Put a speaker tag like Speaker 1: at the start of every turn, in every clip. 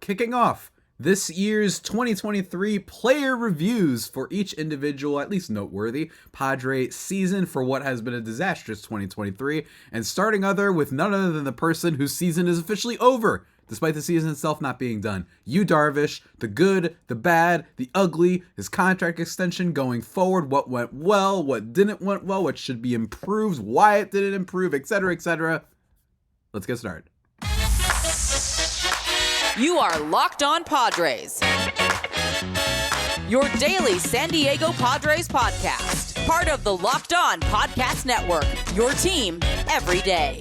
Speaker 1: kicking off this year's 2023 player reviews for each individual, at least noteworthy, Padre season for what has been a disastrous 2023, and starting with none other than the person whose season is officially over, despite the season itself not being done. Yu Darvish, the good, the bad, the ugly, his contract extension going forward, what went well, what didn't went well, what should be improved, why it didn't improve, etc., etc. Let's get started.
Speaker 2: You are Locked On Padres, your daily San Diego Padres podcast, part of the Locked On Podcast Network, your team every day.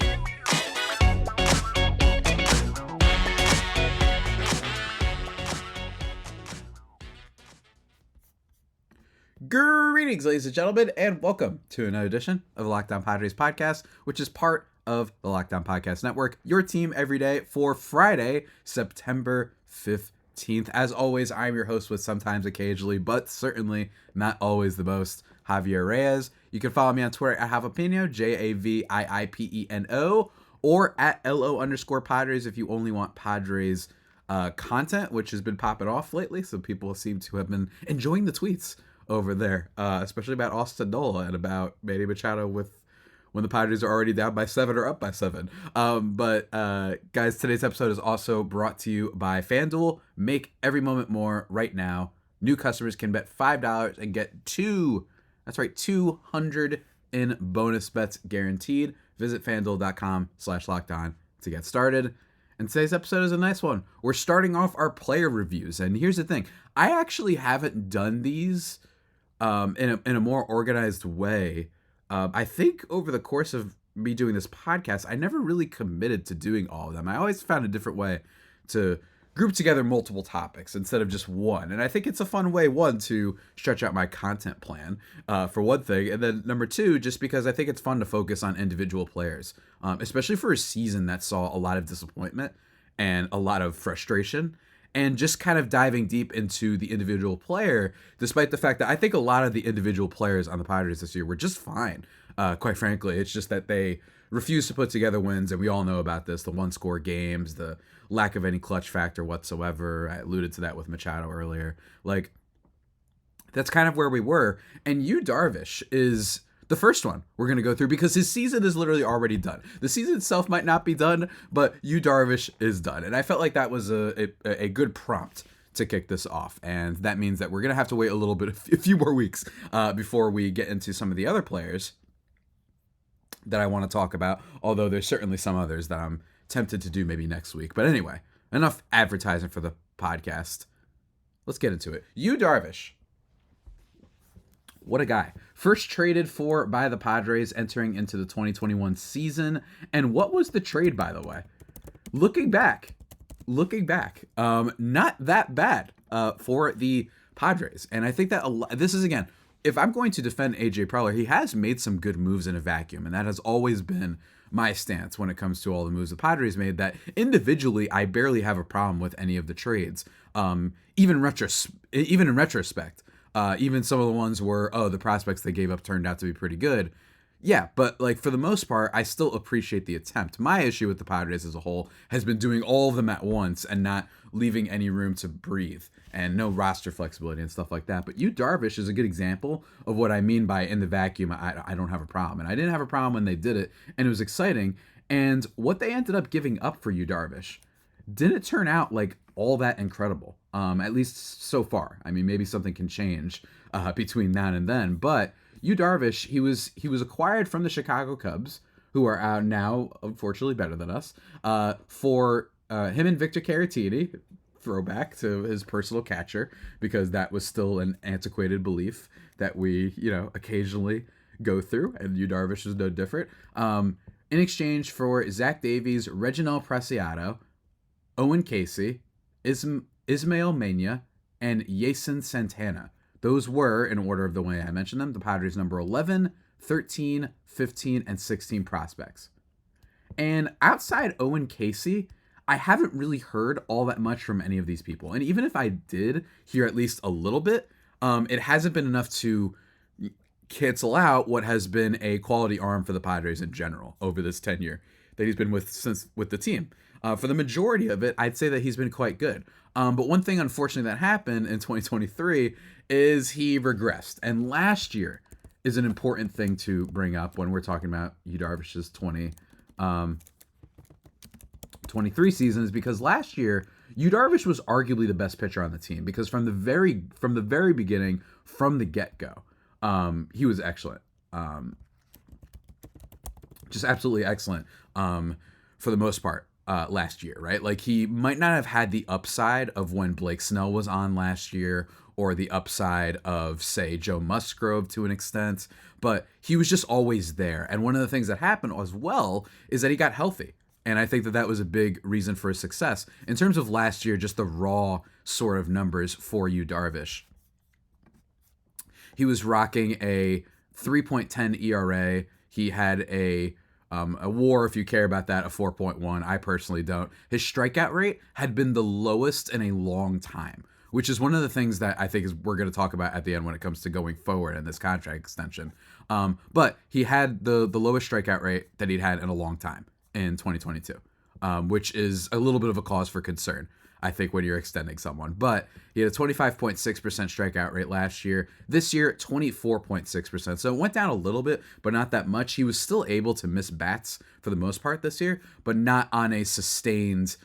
Speaker 1: Greetings, ladies and gentlemen, and welcome to another edition of the Locked On Padres podcast, which is part of the Locked On Podcast Network, your team every day for Friday, September 15th. As always, I'm your host with sometimes, occasionally, but certainly not always the most, Javier Reyes. You can follow me on Twitter at Javipino, Javiipeno, or at LO_Padres if you only want Padres content, which has been popping off lately, so people seem to have been enjoying the tweets over there, especially about Austin Nola and about Manny Machado when the Padres are already down by 7 or up by 7. But guys, today's episode is also brought to you by FanDuel. Make every moment more right now. New customers can bet $5 and get 200 in bonus bets guaranteed. Visit FanDuel.com/lockedon to get started. And today's episode is a nice one. We're starting off our player reviews. And here's the thing. I actually haven't done these in a more organized way. I think over the course of me doing this podcast, I never really committed to doing all of them. I always found a different way to group together multiple topics instead of just one. And I think it's a fun way, one, to stretch out my content plan, for one thing. And then number two, just because I think it's fun to focus on individual players, especially for a season that saw a lot of disappointment and a lot of frustration. And just kind of diving deep into the individual player, despite the fact that I think a lot of the individual players on the Padres this year were just fine. Quite frankly, it's just that they refuse to put together wins, and we all know about this, the one-score games, the lack of any clutch factor whatsoever. I alluded to that with Machado earlier. Like, that's kind of where we were. And Yu Darvish is the first one we're going to go through because his season is literally already done. The season itself might not be done, but Yu Darvish is done. And I felt like that was a good prompt to kick this off. And that means that we're going to have to wait a few more weeks before we get into some of the other players that I want to talk about. Although there's certainly some others that I'm tempted to do maybe next week. But anyway, enough advertising for the podcast. Let's get into it. Yu Darvish. What a guy. First traded for by the Padres entering into the 2021 season. And what was the trade, by the way? Looking back, not that bad for the Padres. And I think that this is, again, if I'm going to defend AJ Preller, he has made some good moves in a vacuum. And that has always been my stance when it comes to all the moves the Padres made, that individually I barely have a problem with any of the trades. Even in retrospect. Even some of the ones where, the prospects they gave up turned out to be pretty good. Yeah, but like for the most part, I still appreciate the attempt. My issue with the Padres as a whole has been doing all of them at once and not leaving any room to breathe and no roster flexibility and stuff like that. But Yu Darvish is a good example of what I mean by in the vacuum, I don't have a problem. And I didn't have a problem when they did it, and it was exciting. And what they ended up giving up for Yu Darvish didn't turn out like all that incredible, at least so far. I mean, maybe something can change between now and then, but Yu Darvish, he was acquired from the Chicago Cubs, who are out now, unfortunately better than us, for him and Victor Caratini, throwback to his personal catcher, because that was still an antiquated belief that we, occasionally go through, and Yu Darvish is no different. In exchange for Zach Davies, Reginald Preciado, Owen Casey, Ismael Mena, and Yason Santana. Those were, in order of the way I mentioned them, the Padres' number 11, 13, 15, and 16 prospects. And outside Owen Casey, I haven't really heard all that much from any of these people. And even if I did hear at least a little bit, it hasn't been enough to cancel out what has been a quality arm for the Padres in general over this tenure that he's been with the team. For the majority of it, I'd say that he's been quite good. But one thing, unfortunately, that happened in 2023 is he regressed. And last year is an important thing to bring up when we're talking about Yu Darvish's 23 seasons, because last year Yu Darvish was arguably the best pitcher on the team, because from the very beginning, from the get-go, he was excellent. Just absolutely excellent for the most part last year, right? Like, he might not have had the upside of when Blake Snell was on last year, or the upside of, say, Joe Musgrove to an extent, but he was just always there. And one of the things that happened as well is that he got healthy. And I think that that was a big reason for his success. In terms of last year, just the raw sort of numbers for Yu Darvish, he was rocking a 3.10 ERA. He had a WAR, if you care about that, a 4.1. I personally don't. His strikeout rate had been the lowest in a long time, which is one of the things that I think is we're going to talk about at the end when it comes to going forward in this contract extension. But he had the lowest strikeout rate that he'd had in a long time in 2022, which is a little bit of a cause for concern, I think, when you're extending someone. But he had a 25.6% strikeout rate last year. This year, 24.6%. So it went down a little bit, but not that much. He was still able to miss bats for the most part this year, but not on a sustained,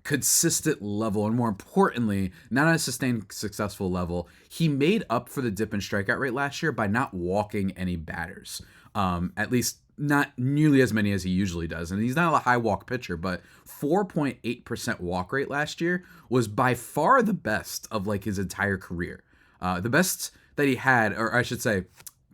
Speaker 1: consistent level. And more importantly, not on a sustained successful level. He made up for the dip in strikeout rate last year by not walking any batters. At least not nearly as many as he usually does. And he's not a high walk pitcher, but 4.8% walk rate last year was by far the best of like his entire career. The best that he had, or I should say,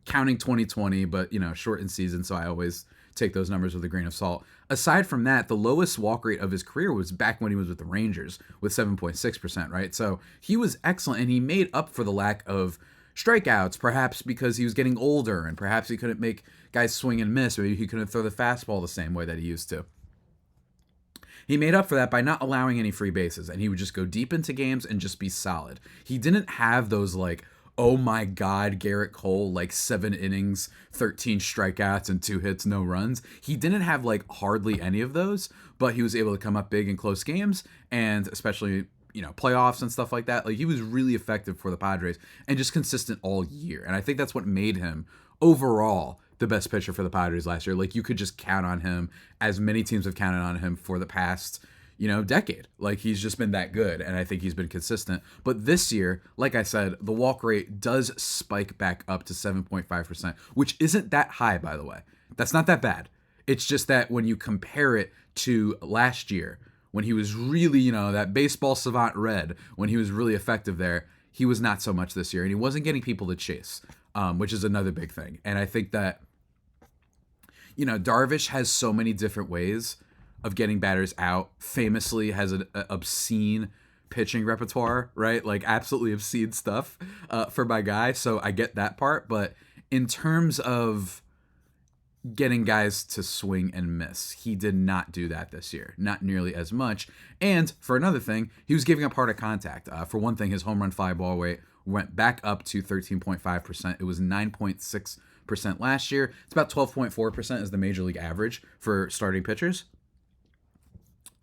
Speaker 1: counting 2020, but shortened season, so I always take those numbers with a grain of salt. Aside from that, the lowest walk rate of his career was back when he was with the Rangers with 7.6%, right? So he was excellent, and he made up for the lack of strikeouts, perhaps because he was getting older, and perhaps he couldn't make guys swing and miss, or he couldn't throw the fastball the same way that he used to. He made up for that by not allowing any free bases, and he would just go deep into games and just be solid. He didn't have those like, oh my God, Garrett Cole, like 7 innings, 13 strikeouts, and 2 hits, no runs. He didn't have like hardly any of those, but he was able to come up big in close games, and especially playoffs and stuff like that. Like, he was really effective for the Padres and just consistent all year. And I think that's what made him overall the best pitcher for the Padres last year. Like, you could just count on him, as many teams have counted on him for the past, decade. Like, he's just been that good, and I think he's been consistent. But this year, like I said, the walk rate does spike back up to 7.5%, which isn't that high, by the way. That's not that bad. It's just that when you compare it to last year, when he was really, that baseball savant red, when he was really effective there, he was not so much this year, and he wasn't getting people to chase, which is another big thing. And I think that, Darvish has so many different ways of getting batters out. Famously has an obscene pitching repertoire, right? Like, absolutely obscene stuff for my guy. So I get that part. But in terms of getting guys to swing and miss, he did not do that this year. Not nearly as much. And for another thing, he was giving up harder contact. For one thing, his home run fly ball rate went back up to 13.5%. It was 9.6% last year. It's about 12.4% is the major league average for starting pitchers.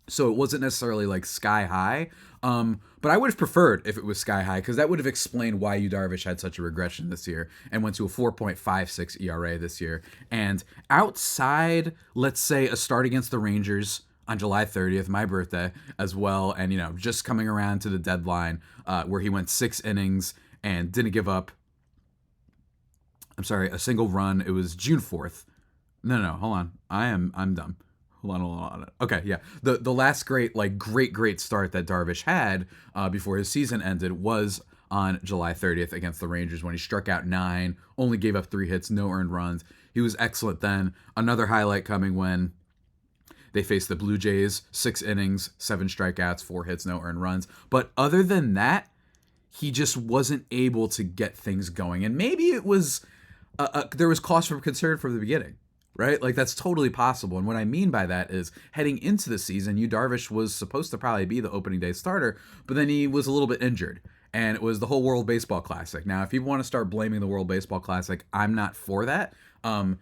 Speaker 1: So it wasn't necessarily like sky high, but I would have preferred if it was sky high, because that would have explained why Yu Darvish had such a regression this year and went to a 4.56 ERA this year. And outside, let's say, a start against the Rangers on July 30th, my birthday as well, and just coming around to the deadline where he went 6 innings and didn't give up, a single run. It was June 4th. No, hold on. I'm dumb. Hold on. Okay, yeah. The last great start that Darvish had before his season ended was on July 30th against the Rangers, when he struck out 9, only gave up 3 hits, no earned runs. He was excellent then. Another highlight coming when they faced the Blue Jays, 6 innings, 7 strikeouts, 4 hits, no earned runs. But other than that, he just wasn't able to get things going. And maybe it was there was cause for concern from the beginning, right? Like, that's totally possible. And what I mean by that is, heading into the season, Yu Darvish was supposed to probably be the opening day starter, but then he was a little bit injured. And it was the whole World Baseball Classic. Now, if you want to start blaming the World Baseball Classic, I'm not for that. I'm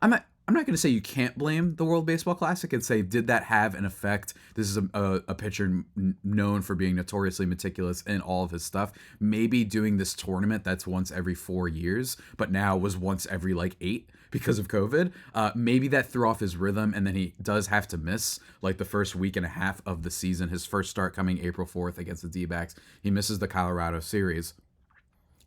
Speaker 1: not I'm not going to say you can't blame the World Baseball Classic and say, did that have an effect? This is a pitcher known for being notoriously meticulous in all of his stuff. Maybe doing this tournament that's once every 4 years, but now was once every like 8 because of COVID. Maybe that threw off his rhythm, and then he does have to miss like the first week and a half of the season. His first start coming April 4th against the D-backs. He misses the Colorado series.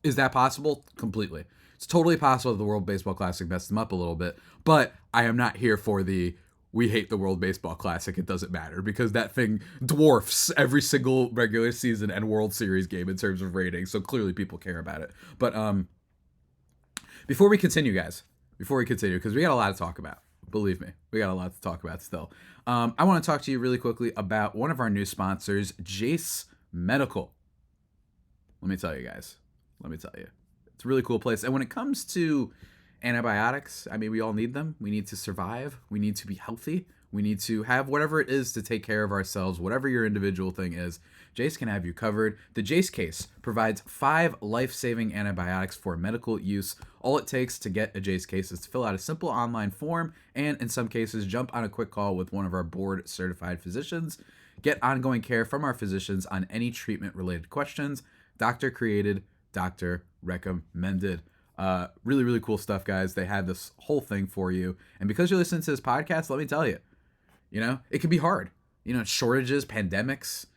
Speaker 1: Is that possible? Completely. It's totally possible that the World Baseball Classic messed him up a little bit, but I am not here for the we hate the World Baseball Classic, it doesn't matter, because that thing dwarfs every single regular season and World Series game in terms of ratings, so clearly people care about it. But before we continue, because we got a lot to talk about. Believe me, we got a lot to talk about still. I want to talk to you really quickly about one of our new sponsors, Jace Medical. Let me tell you guys. It's a really cool place. And when it comes to antibiotics, I mean, we all need them. We need to survive. We need to be healthy. We need to have whatever it is to take care of ourselves, whatever your individual thing is. Jace can have you covered. The Jace case provides 5 life-saving antibiotics for medical use. All it takes to get a Jace case is to fill out a simple online form and, in some cases, jump on a quick call with one of our board-certified physicians. Get ongoing care from our physicians on any treatment-related questions. Doctor-created, doctor recommended. Really, really cool stuff, guys. They have this whole thing for you. And because you're listening to this podcast, let me tell you, it can be hard. Shortages, pandemics,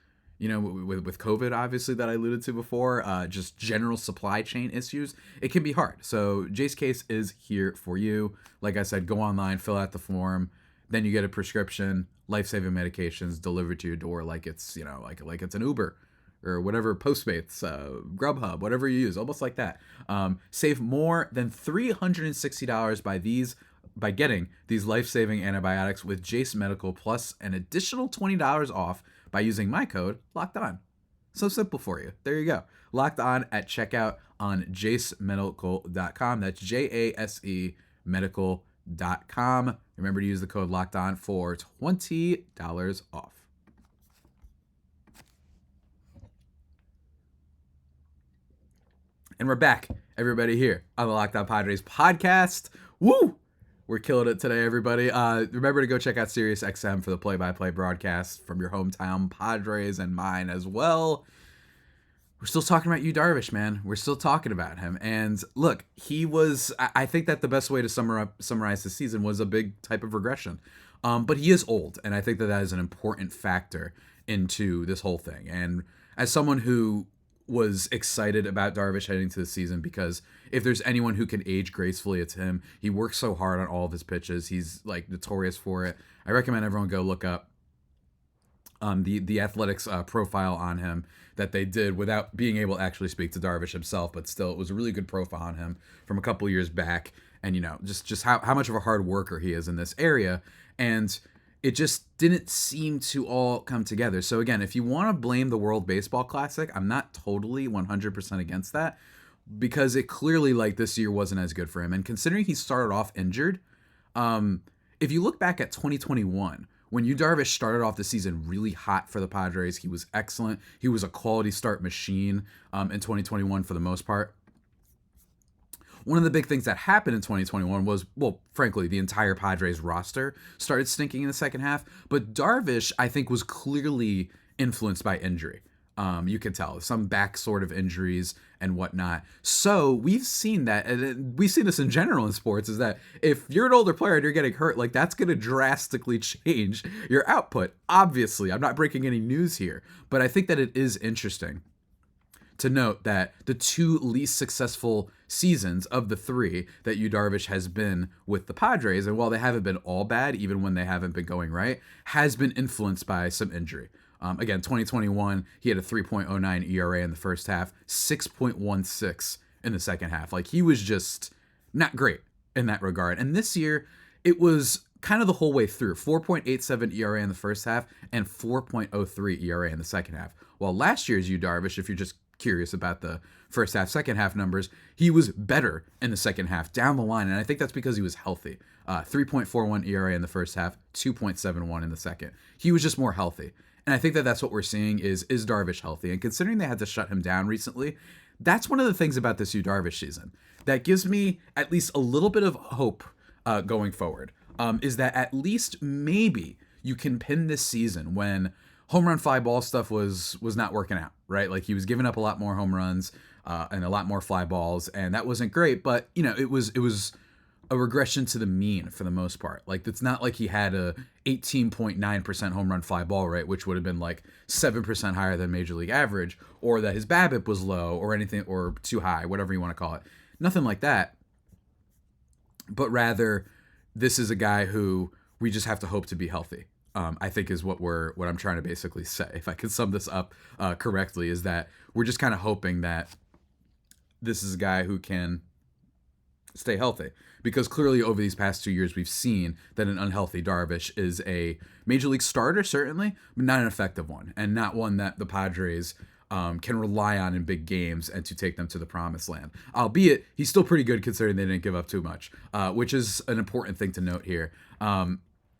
Speaker 1: with COVID, obviously, that I alluded to before, just general supply chain issues. It can be hard. So Jace Case is here for you. Like I said, go online, fill out the form. Then you get a prescription, life-saving medications delivered to your door like it's, like it's an Uber or whatever, Postmates, Grubhub, whatever you use, almost like that. Save more than $360 by getting these life-saving antibiotics with Jace Medical, plus an additional $20 off by using my code LOCKEDON. So simple for you. There you go. Locked On at checkout on jacemedical.com. That's JASE medical.com. Remember to use the code LOCKEDON for $20 off. And we're back, everybody, here on the Locked On Padres podcast. Woo! We're killing it today, everybody. Remember to go check out SiriusXM for the play-by-play broadcast from your hometown Padres and mine as well. We're still talking about Yu Darvish, man. We're still talking about him. And look, I think that the best way to summarize the season was a big type of regression. But he is old, and I think that is an important factor into this whole thing. And as someone who was excited about Darvish heading to the season, because if there's anyone who can age gracefully, it's him. He works so hard on all of his pitches. He's like notorious for it. I recommend everyone go look up the Athletics profile on him that they did without being able to actually speak to Darvish himself, but still, it was a really good profile on him from a couple years back. And, just how much of a hard worker he is in this area. And it just didn't seem to all come together. So again, if you want to blame the World Baseball Classic, I'm not totally 100% against that, because it clearly, like, this year wasn't as good for him. And considering he started off injured, if you look back at 2021, when Yu Darvish started off the season really hot for the Padres, he was excellent. He was a quality start machine in 2021 for the most part. One of the big things that happened in 2021 was, well, frankly, the entire Padres roster started stinking in the second half. But Darvish, I think, was clearly influenced by injury. You can tell some back sort of injuries and whatnot. So we've seen that, and we've seen this in general in sports, is that if you're an older player and you're getting hurt, like, that's going to drastically change your output. Obviously, I'm not breaking any news here, but I think that it is interesting to note that the 2 least successful seasons of the 3 that Yu Darvish has been with the Padres, and while they haven't been all bad, even when they haven't been going right, has been influenced by some injury. Again, 2021, he had a 3.09 ERA in the first half, 6.16 in the second half. Like, he was just not great in that regard. And this year, it was kind of the whole way through. 4.87 ERA in the first half and 4.03 ERA in the second half. While last year's Yu Darvish, if you're just curious about the first half, second half numbers, he was better in the second half down the line. And I think that's because he was healthy. 3.41 ERA in the first half, 2.71 in the second. He was just more healthy. And I think that that's what we're seeing is Darvish healthy? And considering they had to shut him down recently, that's one of the things about this Yu Darvish season that gives me at least a little bit of hope going forward, is that at least maybe you can pin this season when home run fly ball stuff was not working out, right? Like he was giving up a lot more home runs and a lot more fly balls, and that wasn't great. But it was a regression to the mean for the most part. Like it's not like he had a 18.9% home run fly ball rate, which would have been like 7% higher than major league average, or that his BABIP was low or anything, or too high, whatever you want to call it. Nothing like that. But rather, this is a guy who we just have to hope to be healthy. I think is what I'm trying to basically say. If I could sum this up correctly, is that we're just kind of hoping that this is a guy who can stay healthy, because clearly over these past 2 years we've seen that an unhealthy Darvish is a major league starter, certainly, but not an effective one, and not one that the Padres can rely on in big games and to take them to the promised land. Albeit he's still pretty good considering they didn't give up too much, which is an important thing to note here.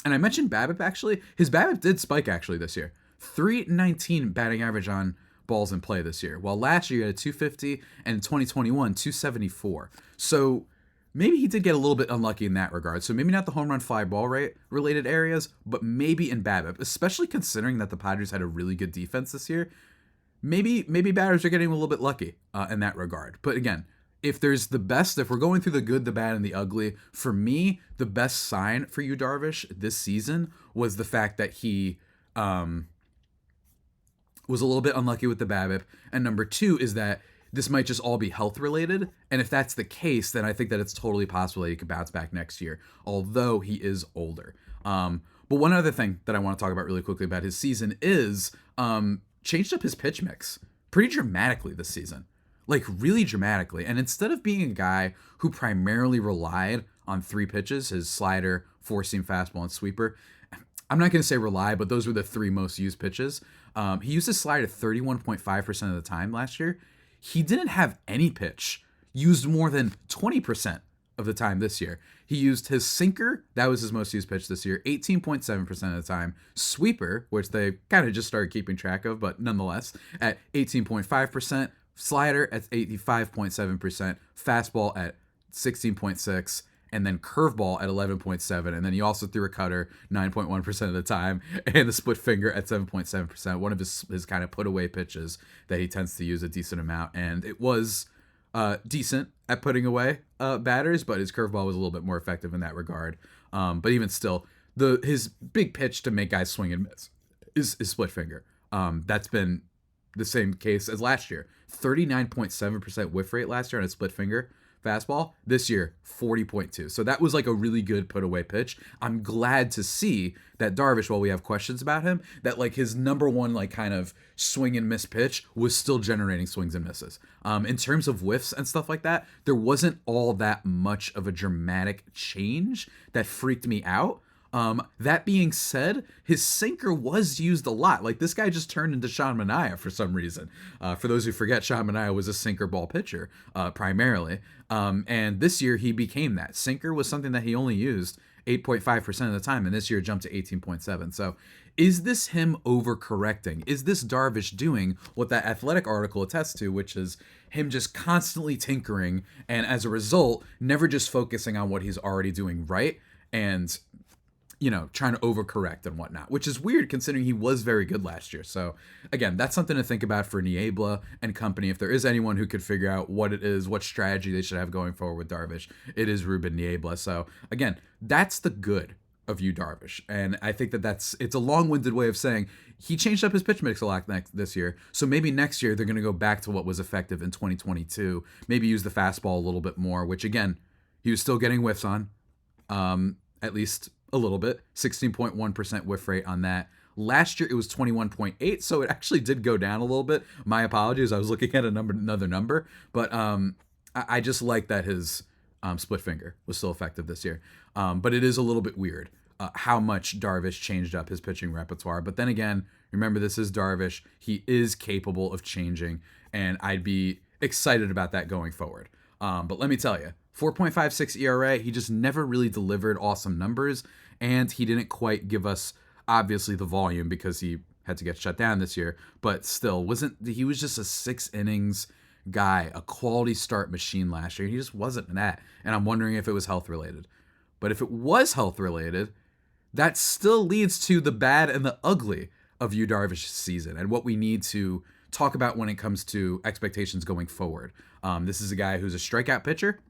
Speaker 1: And I mentioned BABIP, actually. His BABIP did spike actually this year. 319 batting average on balls in play this year, while last year he had a 250, and in 2021 274. So maybe he did get a little bit unlucky in that regard. So maybe not the home run fly ball rate related areas, but maybe in BABIP, especially considering that the Padres had a really good defense this year. Maybe batters are getting a little bit lucky in that regard. But again, if we're going through the good, the bad, and the ugly, for me, the best sign for Yu Darvish this season was the fact that he was a little bit unlucky with the BABIP. And number two is that this might just all be health related. And if that's the case, then I think that it's totally possible that he could bounce back next year, although he is older. But one other thing that I want to talk about really quickly about his season is changed up his pitch mix pretty dramatically this season. Like really dramatically. And instead of being a guy who primarily relied on three pitches, his slider, four-seam fastball, and sweeper, I'm not going to say rely, but those were the three most used pitches. He used his slider 31.5% of the time last year. He didn't have any pitch used more than 20% of the time this year. He used his sinker, that was his most used pitch this year, 18.7% of the time. Sweeper, which they kind of just started keeping track of, but nonetheless, at 18.5%. Slider at 85.7%, fastball at 16.6%, and then curveball at 11.7%. And then he also threw a cutter 9.1% of the time, and the split finger at 7.7%. One of his kind of put away pitches that he tends to use a decent amount. And it was decent at putting away batters, but his curveball was a little bit more effective in that regard. But even still, his big pitch to make guys swing and miss is split finger. That's been the same case as last year. 39.7% whiff rate last year on a split finger fastball. This year, 40.2. So that was like a really good put away pitch. I'm glad to see that Darvish, while we have questions about him, that like his number one like kind of swing and miss pitch was still generating swings and misses. In terms of whiffs and stuff like that, there wasn't all that much of a dramatic change that freaked me out. That being said, his sinker was used a lot. Like this guy just turned into Sean Manaea for some reason. For those who forget, Sean Manaea was a sinker ball pitcher primarily. And this year he became that. Sinker was something that he only used 8.5% of the time, and this year it jumped to 18.7%. So is this him overcorrecting? Is this Darvish doing what that Athletic article attests to, which is him just constantly tinkering and as a result, never just focusing on what he's already doing right and trying to overcorrect and whatnot, which is weird considering he was very good last year. So again, that's something to think about for Niebla and company. If there is anyone who could figure out what it is, what strategy they should have going forward with Darvish, it is Ruben Niebla. So again, that's the good of Yu Darvish. And I think that it's a long-winded way of saying he changed up his pitch mix a lot this year. So maybe next year they're going to go back to what was effective in 2022, maybe use the fastball a little bit more, which again, he was still getting whiffs on, at least a little bit, 16.1% whiff rate on that. Last year it was 21.8, so it actually did go down a little bit. My apologies, I was looking at another number, but I just like that his split finger was still effective this year. But it is a little bit weird how much Darvish changed up his pitching repertoire. But then again, remember, this is Darvish. He is capable of changing, and I'd be excited about that going forward. But let me tell you, 4.56 ERA, he just never really delivered awesome numbers, and he didn't quite give us, obviously, the volume because he had to get shut down this year, but still, he was just a 6 innings guy, a quality start machine last year. He just wasn't that, and I'm wondering if it was health related. But if it was health related, that still leads to the bad and the ugly of Yu Darvish's season and what we need to talk about when it comes to expectations going forward. This is a guy who's a strikeout pitcher,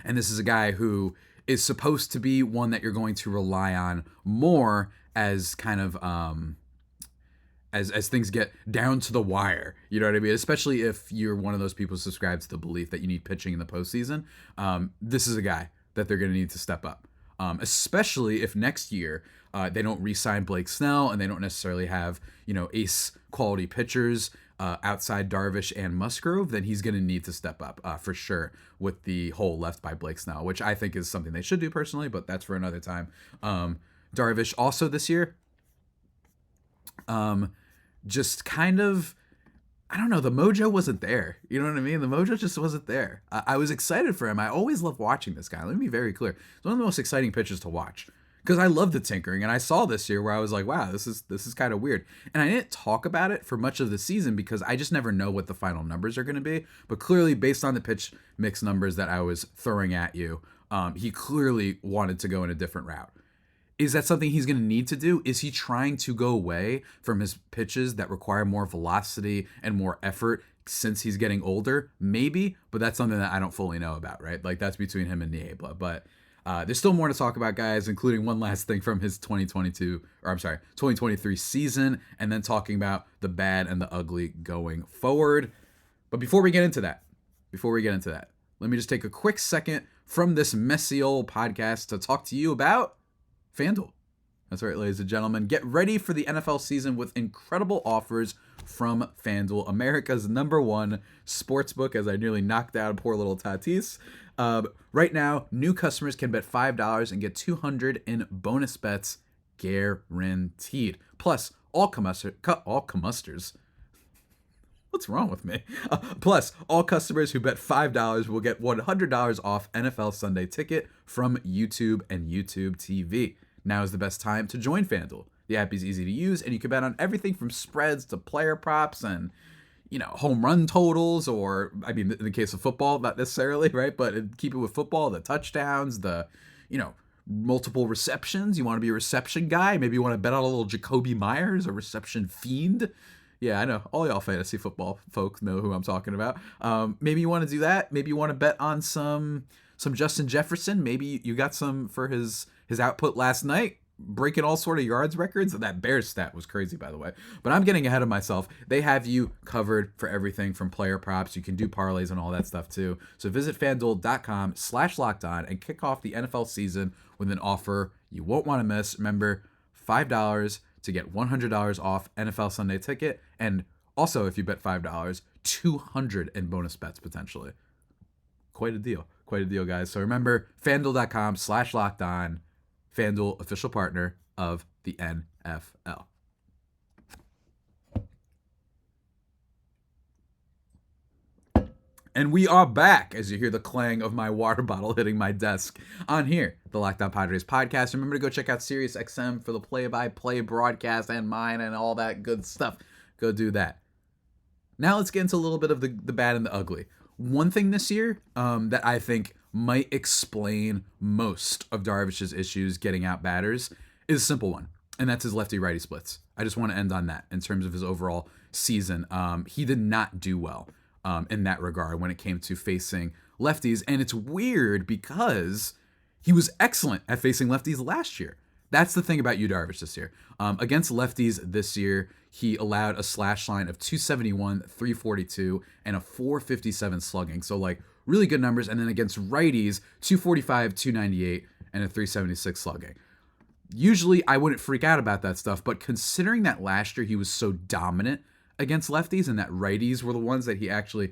Speaker 1: and this is a guy who is supposed to be one that you're going to rely on more as kind of as things get down to the wire. You know what I mean? Especially if you're one of those people who subscribe to the belief that you need pitching in the postseason. This is a guy that they're going to need to step up. Especially if next year they don't re-sign Blake Snell and they don't necessarily have, ace quality pitchers outside Darvish and Musgrove, then he's going to need to step up for sure with the hole left by Blake Snell, which I think is something they should do personally, but that's for another time. Darvish also this year, just kind of, I don't know, the mojo wasn't there. You know what I mean? The mojo just wasn't there. I was excited for him. I always love watching this guy. Let me be very clear. It's one of the most exciting pitchers to watch because I love the tinkering. And I saw this year where I was like, wow, this is kind of weird. And I didn't talk about it for much of the season because I just never know what the final numbers are going to be. But clearly, based on the pitch mix numbers that I was throwing at you, he clearly wanted to go in a different route. Is that something he's going to need to do? Is he trying to go away from his pitches that require more velocity and more effort since he's getting older? Maybe, but that's something that I don't fully know about, right? Like, that's between him and Niebla. But there's still more to talk about, guys, including one last thing from his 2023 season, and then talking about the bad and the ugly going forward. But before we get into that, let me just take a quick second from this messy old podcast to talk to you about FanDuel. That's right, ladies and gentlemen. Get ready for the NFL season with incredible offers from FanDuel, America's #1 sportsbook, as I nearly knocked down poor little Tatis. Right now, new customers can bet $5 and get $200 in bonus bets guaranteed. Plus, all customers. What's wrong with me? Plus, all customers who bet $5 will get $100 off NFL Sunday Ticket from YouTube and YouTube TV. Now is the best time to join FanDuel. The app is easy to use, and you can bet on everything from spreads to player props and, home run totals, or, in the case of football, not necessarily, right? But keep it with football, the touchdowns, the, multiple receptions. You want to be a reception guy? Maybe you want to bet on a little Jacoby Myers, a reception fiend. Yeah, I know. All y'all fantasy football folks know who I'm talking about. Maybe you want to do that. Maybe you want to bet on some Justin Jefferson. Maybe you got some for his output last night, breaking all sort of yards records. That Bears stat was crazy, by the way. But I'm getting ahead of myself. They have you covered for everything from player props. You can do parlays and all that stuff too. So visit FanDuel.com/lockedon and kick off the NFL season with an offer you won't want to miss. Remember, $5 to get $100 off NFL Sunday Ticket. And also, if you bet $5, $200 in bonus bets potentially. Quite a deal, guys. So remember, FanDuel.com/lockedon. FanDuel, official partner of the NFL. And we are back as you hear the clang of my water bottle hitting my desk on here, the Locked On Padres podcast. Remember to go check out SiriusXM for the play-by-play broadcast and mine and all that good stuff. Go do that. Now let's get into a little bit of the bad and the ugly. One thing this year that I think might explain most of Darvish's issues getting out batters is a simple one, and that's his lefty-righty splits. I just want to end on that in terms of his overall season. He did not do well in that regard when it came to facing lefties, and it's weird because he was excellent at facing lefties last year. That's the thing about Yu Darvish this year. Against lefties this year, he allowed a slash line of 271, 342, and a 457 slugging. So, really good numbers. And then against righties, 245, 298, and a 376 slugging. Usually, I wouldn't freak out about that stuff, but considering that last year he was so dominant against lefties and that righties were the ones that he actually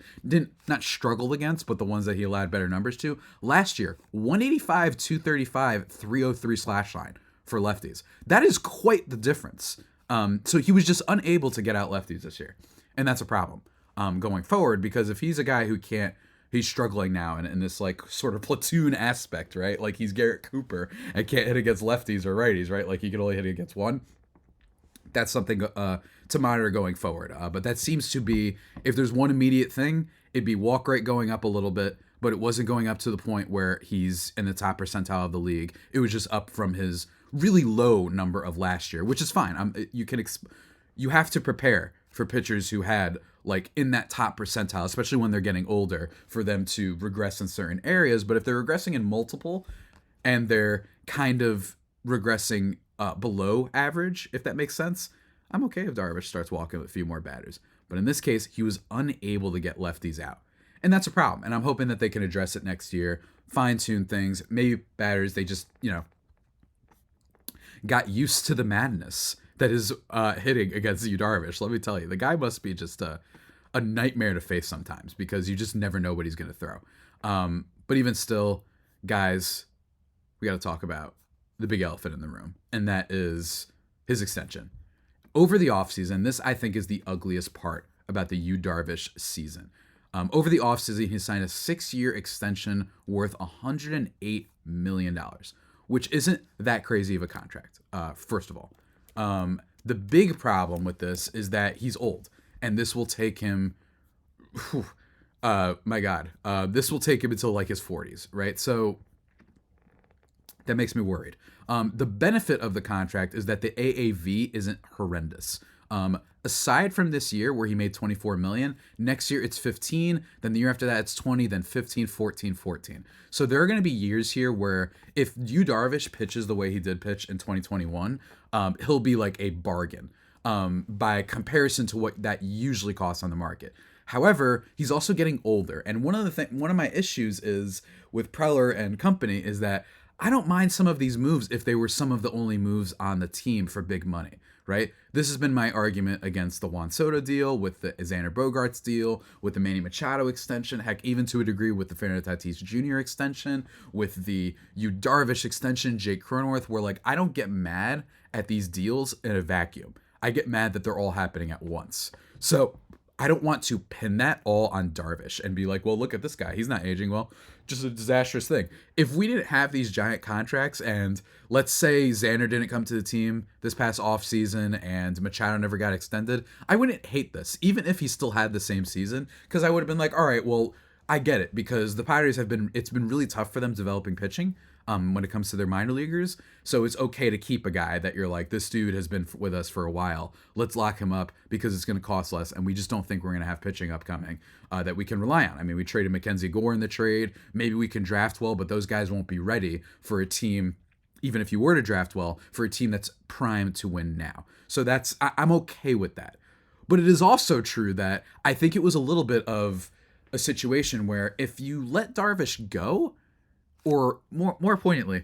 Speaker 1: not struggled against, but the ones that he allowed better numbers to, last year, 185, 235, 303 slash line for lefties. That is quite the difference. So he was just unable to get out lefties this year. And that's a problem going forward, because if he's a guy who he's struggling now in this sort of platoon aspect, right? Like he's Garrett Cooper and can't hit against lefties or righties, right? Like he can only hit against one. That's something to monitor going forward. But that seems to be, if there's one immediate thing, it'd be walk rate going up a little bit, but it wasn't going up to the point where he's in the top percentile of the league. It was just up from his really low number of last year, which is fine. You have to prepare for pitchers who had like in that top percentile, especially when they're getting older, for them to regress in certain areas. But if they're regressing in multiple and they're kind of regressing below average, if that makes sense, I'm okay if Darvish starts walking with a few more batters. But in this case, he was unable to get lefties out. And that's a problem. And I'm hoping that they can address it next year, fine-tune things. Maybe batters, they just, got used to the madness that is hitting against Yu Darvish. Let me tell you, the guy must be just a nightmare to face sometimes because you just never know what he's going to throw. But even still, guys, we got to talk about the big elephant in the room, and that is his extension. Over the offseason, this I think is the ugliest part about the Yu Darvish season. Over the offseason, he signed a 6-year extension worth $108 million, which isn't that crazy of a contract, first of all. The big problem with this is that he's old, and this will take him, this will take him until like his 40s, right? So that makes me worried. The benefit of the contract is that the AAV isn't horrendous. Aside from this year where he made 24 million, next year it's 15, then the year after that it's 20, then 15, 14, 14. So there are going to be years here where if Yu Darvish pitches the way he did pitch in 2021, he'll be like a bargain by comparison to what that usually costs on the market. However, he's also getting older, and one of my issues is with Preller and company is that I don't mind some of these moves if they were some of the only moves on the team for big money, right? This has been my argument against the Juan Soto deal, with the Xander Bogaerts deal, with the Manny Machado extension, heck, even to a degree with the Fernando Tatis Jr. extension, with the Yu Darvish extension, Jake Cronenworth, where like I don't get mad at these deals in a vacuum. I get mad that they're all happening at once. So I don't want to pin that all on Darvish and be like, well, look at this guy. He's not aging well. Just a disastrous thing. If we didn't have these giant contracts and let's say Xander didn't come to the team this past offseason and Machado never got extended, I wouldn't hate this, even if he still had the same season, because I would have been like, all right, well, I get it, because the Padres it's been really tough for them developing pitching when it comes to their minor leaguers. So it's okay to keep a guy that you're like, this dude has been with us for a while. Let's lock him up because it's going to cost less, and we just don't think we're going to have pitching upcoming that we can rely on. I mean, we traded Mackenzie Gore in the trade. Maybe we can draft well, but those guys won't be ready for a team, even if you were to draft well, for a team that's primed to win now. So I'm okay with that. But it is also true that I think it was a little bit of a situation where if you let Darvish go, or more poignantly,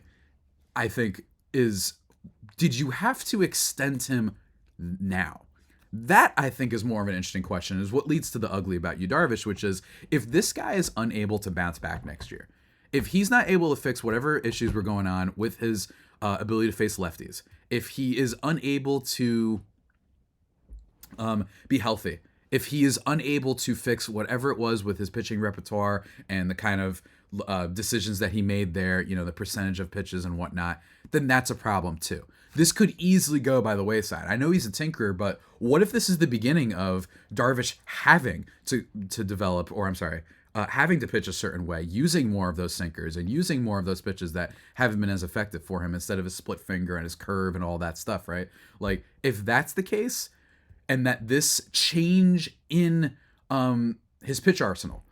Speaker 1: I think, did you have to extend him now? That, I think, is more of an interesting question, is what leads to the ugly about Yu Darvish, which is if this guy is unable to bounce back next year, if he's not able to fix whatever issues were going on with his ability to face lefties, if he is unable to be healthy, if he is unable to fix whatever it was with his pitching repertoire and the kind of decisions that he made there, the percentage of pitches and whatnot, then that's a problem too. This could easily go by the wayside. I know he's a tinkerer, but what if this is the beginning of Darvish having to develop, or I'm sorry, having to pitch a certain way, using more of those sinkers and using more of those pitches that haven't been as effective for him instead of his split finger and his curve and all that stuff, right? Like, if that's the case, and that this change in his pitch arsenal,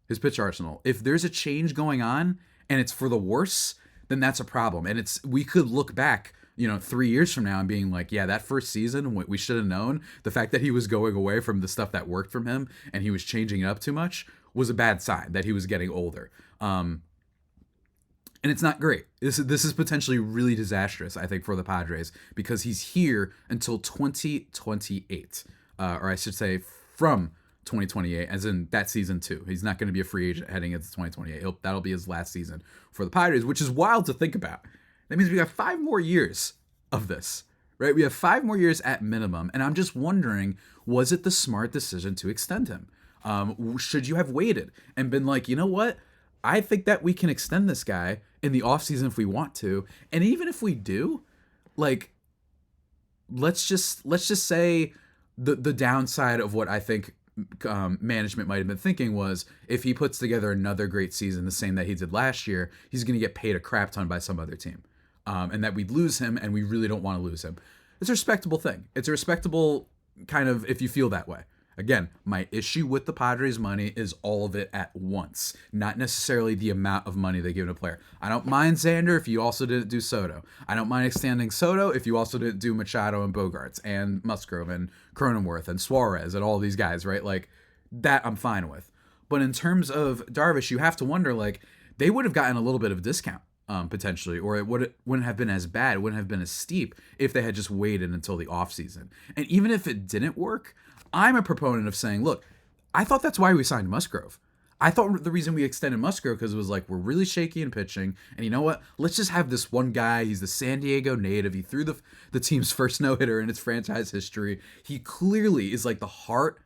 Speaker 1: if there's a change going on and it's for the worse, then that's a problem. And we could look back, 3 years from now and being like, yeah, that first season, we should have known. The fact that he was going away from the stuff that worked from him and he was changing it up too much was a bad sign that he was getting older. And it's not great. This is potentially really disastrous, I think, for the Padres, because he's here until 2028, or I should say from 2028, as in that season too. He's not going to be a free agent heading into 2028. That'll be his last season for the Padres, which is wild to think about. That means we got 5 more years of this, right? We have 5 more years at minimum, and I'm just wondering, was it the smart decision to extend him? Should you have waited and been like, you know what? I think that we can extend this guy in the offseason if we want to. And even if we do, like, let's just say the downside of what I think management might have been thinking was, if he puts together another great season, the same that he did last year, he's going to get paid a crap ton by some other team. And that we'd lose him, and we really don't want to lose him. It's a respectable thing. It's a respectable kind of, if you feel that way. Again, my issue with the Padres' money is all of it at once, not necessarily the amount of money they give to a player. I don't mind Xander if you also didn't do Soto. I don't mind extending Soto if you also didn't do Machado and Bogarts and Musgrove and Cronenworth and Suarez and all these guys, right? Like, that I'm fine with. But in terms of Darvish, you have to wonder, like, they would have gotten a little bit of a discount. Potentially, or it wouldn't have been as bad, it wouldn't have been as steep if they had just waited until the offseason. And even if it didn't work, I'm a proponent of saying, look, I thought that's why we signed Musgrove. I thought the reason we extended Musgrove because it was like, we're really shaky in pitching, and you know what? Let's just have this one guy. He's the San Diego native. He threw the team's first no-hitter in its franchise history. He clearly is like the heart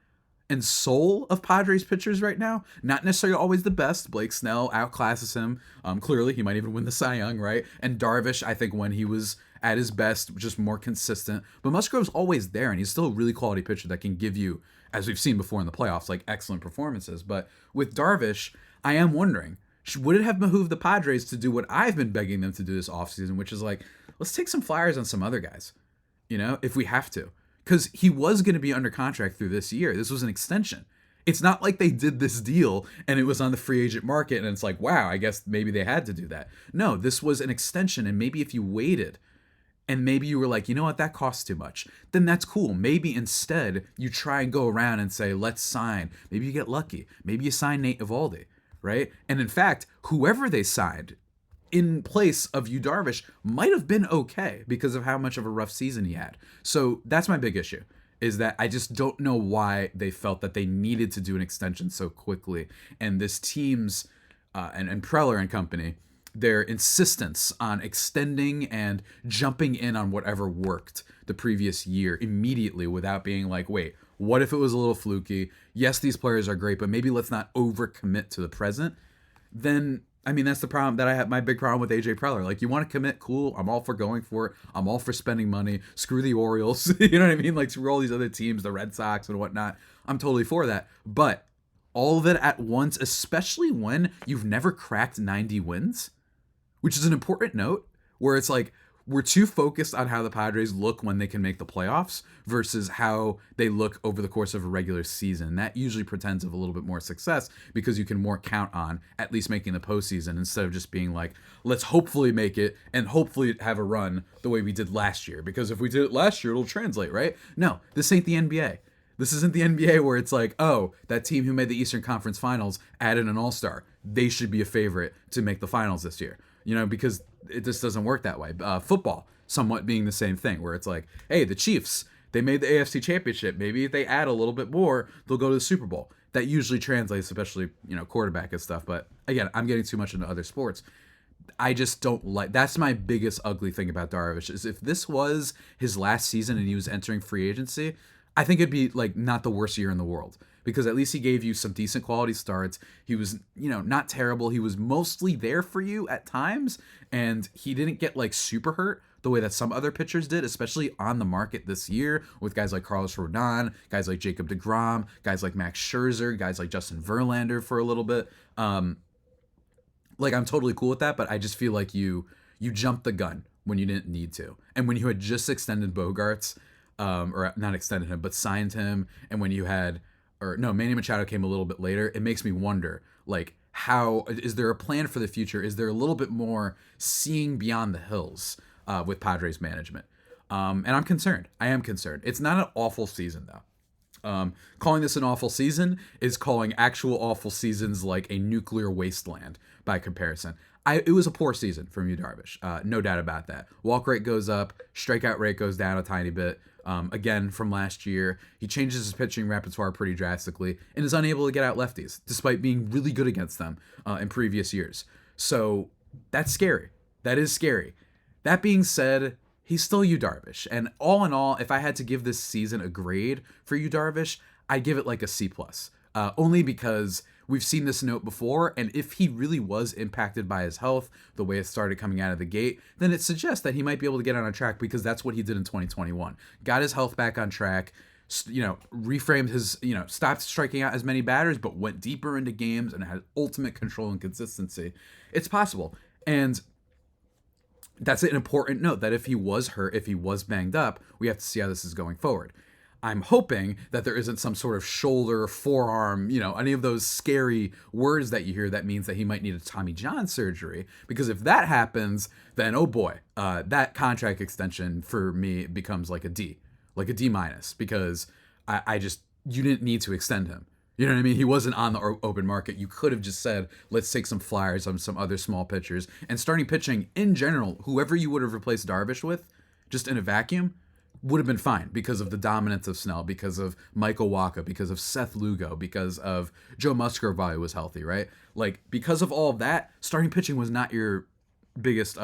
Speaker 1: and soul of Padres pitchers right now. Not necessarily always the best. Blake Snell outclasses him. Clearly, he might even win the Cy Young, right? And Darvish, I think when he was at his best, just more consistent. But Musgrove's always there, and he's still a really quality pitcher that can give you, as we've seen before in the playoffs, like excellent performances. But with Darvish, I am wondering, would it have behooved the Padres to do what I've been begging them to do this offseason, which is like, let's take some flyers on some other guys, if we have to. Because he was going to be under contract through this year. This was an extension. It's not like they did this deal and it was on the free agent market and it's like, wow, I guess maybe they had to do that. No, this was an extension, and maybe if you waited and maybe you were like, you know what, that costs too much, then that's cool. Maybe instead you try and go around and say, let's sign. Maybe you get lucky. Maybe you sign Nate Eovaldi, right? And in fact, whoever they signed in place of Yu Darvish might have been okay because of how much of a rough season he had. So that's my big issue, is that I just don't know why they felt that they needed to do an extension so quickly. And this team's, and Preller and company, their insistence on extending and jumping in on whatever worked the previous year immediately without being like, wait, what if it was a little fluky? Yes, these players are great, but maybe let's not overcommit to the present. Then I mean, that's the problem that I have. My big problem with AJ Preller. Like, you want to commit, cool. I'm all for going for it. I'm all for spending money. Screw the Orioles. You know what I mean? Like, screw all these other teams, the Red Sox and whatnot. I'm totally for that. But all of it at once, especially when you've never cracked 90 wins, which is an important note, where it's like, we're too focused on how the Padres look when they can make the playoffs versus how they look over the course of a regular season. That usually pretends of a little bit more success because you can more count on at least making the postseason instead of just being like, let's hopefully make it and hopefully have a run the way we did last year. Because if we did it last year, it'll translate, right? No, this ain't the NBA. This isn't the NBA where it's like, oh, that team who made the Eastern Conference Finals added an all-star. They should be a favorite to make the finals this year. Because it just doesn't work that way. Football, somewhat being the same thing, where it's like, hey, the Chiefs, they made the AFC Championship. Maybe if they add a little bit more, they'll go to the Super Bowl. That usually translates, especially, quarterback and stuff. But again, I'm getting too much into other sports. I just don't like, that's my biggest ugly thing about Darvish, is if this was his last season and he was entering free agency, I think it'd be like not the worst year in the world. Because at least he gave you some decent quality starts. He was, not terrible. He was mostly there for you at times. And he didn't get like super hurt the way that some other pitchers did, especially on the market this year with guys like Carlos Rodon, guys like Jacob deGrom, guys like Max Scherzer, guys like Justin Verlander for a little bit. I'm totally cool with that, but I just feel like you jumped the gun when you didn't need to. And when you had just extended Bogarts, or not extended him, but signed him, and when you had... Manny Machado came a little bit later. It makes me wonder, like, how is there a plan for the future? Is there a little bit more seeing beyond the hills with Padres management? And I'm concerned. I am concerned. It's not an awful season, though. Calling this an awful season is calling actual awful seasons like a nuclear wasteland by comparison. It was a poor season from Yu Darvish. No doubt about that. Walk rate goes up. Strikeout rate goes down a tiny bit. Again, from last year, he changes his pitching repertoire pretty drastically and is unable to get out lefties, despite being really good against them in previous years. So that's scary. That is scary. That being said, he's still Yu Darvish. And all in all, if I had to give this season a grade for Yu Darvish, I'd give it like a C+. Only because we've seen this note before, and if he really was impacted by his health, the way it started coming out of the gate, then it suggests that he might be able to get on track, because that's what he did in 2021. Got his health back on track, reframed his, stopped striking out as many batters, but went deeper into games and had ultimate control and consistency. It's possible. And that's an important note, that if he was hurt, if he was banged up, we have to see how this is going forward. I'm hoping that there isn't some sort of shoulder, forearm, any of those scary words that you hear that means that he might need a Tommy John surgery. Because if that happens, then oh boy, that contract extension for me becomes like a D minus, because you didn't need to extend him. You know what I mean? He wasn't on the open market. You could have just said, let's take some flyers on some other small pitchers. And starting pitching in general, whoever you would have replaced Darvish with, just in a vacuum, would have been fine because of the dominance of Snell, because of Michael Wacha, because of Seth Lugo, because of Joe Musgrove while he was healthy, right? Like, because of all of that, starting pitching was not your biggest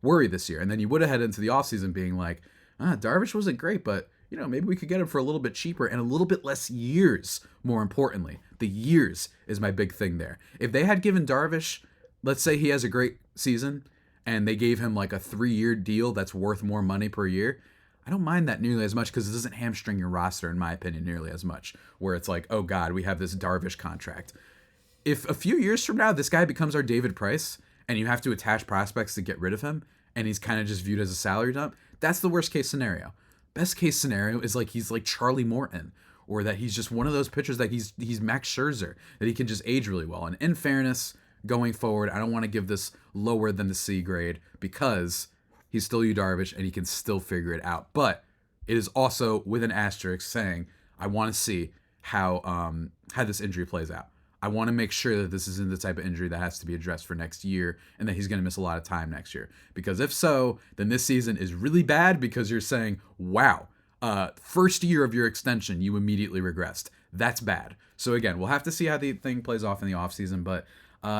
Speaker 1: worry this year. And then you would have headed into the offseason being like, Darvish wasn't great, but, maybe we could get him for a little bit cheaper and a little bit less years, more importantly. The years is my big thing there. If they had given Darvish, let's say he has a great season, and they gave him like a 3-year deal that's worth more money per year, I don't mind that nearly as much, because it doesn't hamstring your roster, in my opinion, nearly as much, where it's like, oh God, we have this Darvish contract. If a few years from now, this guy becomes our David Price, and you have to attach prospects to get rid of him, and he's kind of just viewed as a salary dump, that's the worst case scenario. Best case scenario is like he's like Charlie Morton, or that he's just one of those pitchers that he's Max Scherzer, that he can just age really well. And in fairness, going forward, I don't want to give this lower than the C grade, because he's still Yu Darvish and he can still figure it out. But it is also with an asterisk saying, I want to see how this injury plays out. I want to make sure that this isn't the type of injury that has to be addressed for next year, and that he's going to miss a lot of time next year. Because if so, then this season is really bad, because you're saying, wow, first year of your extension, you immediately regressed. That's bad. So again, we'll have to see how the thing plays off in the offseason, but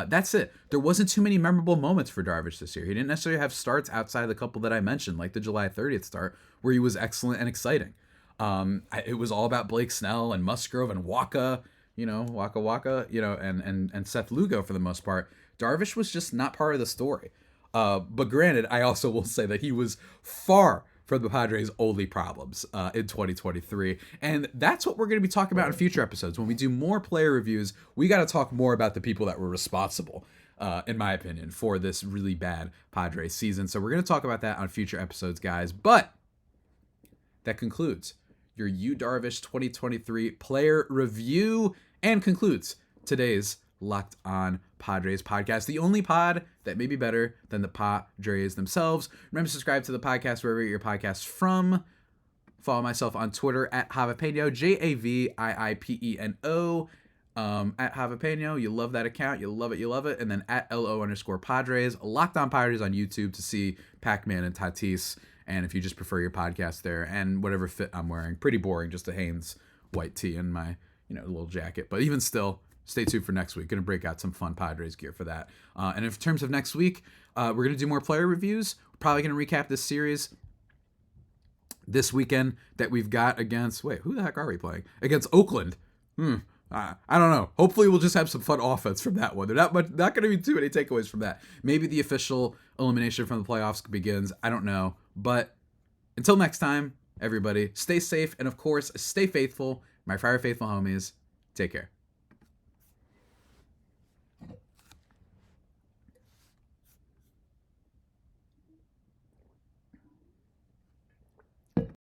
Speaker 1: that's it. There wasn't too many memorable moments for Darvish this year. He didn't necessarily have starts outside of the couple that I mentioned, like the July 30th start, where he was excellent and exciting. It was all about Blake Snell and Musgrove and Wacha, and Seth Lugo for the most part. Darvish was just not part of the story. But granted, I also will say that he was far from the Padres' only problems in 2023. And that's what we're going to be talking about in future episodes. When we do more player reviews, we got to talk more about the people that were responsible, in my opinion, for this really bad Padres season. So we're going to talk about that on future episodes, guys. But that concludes your Yu Darvish 2023 player review, and concludes today's Locked On Padres podcast, the only pod that may be better than the Padres themselves. Remember to subscribe to the podcast wherever you get your podcasts from. Follow myself on Twitter at Javipeno, JAVIIPENO, at Javipeno. You love that account. You love it. And then at LO_Padres. Locked On Padres on YouTube to see Pac-Man and Tatis. And if you just prefer your podcast there, and whatever fit I'm wearing, pretty boring, just a Hanes white tee and my, little jacket. But even still, stay tuned for next week. Going to break out some fun Padres gear for that. And in terms of next week, we're going to do more player reviews. We're probably going to recap this series this weekend that we've got against, who the heck are we playing? Against Oakland. I don't know. Hopefully we'll just have some fun offense from that one. There's not going to be too many takeaways from that. Maybe the official elimination from the playoffs begins. I don't know. But until next time, everybody, stay safe. And of course, stay faithful. My Fire Faithful homies, take care.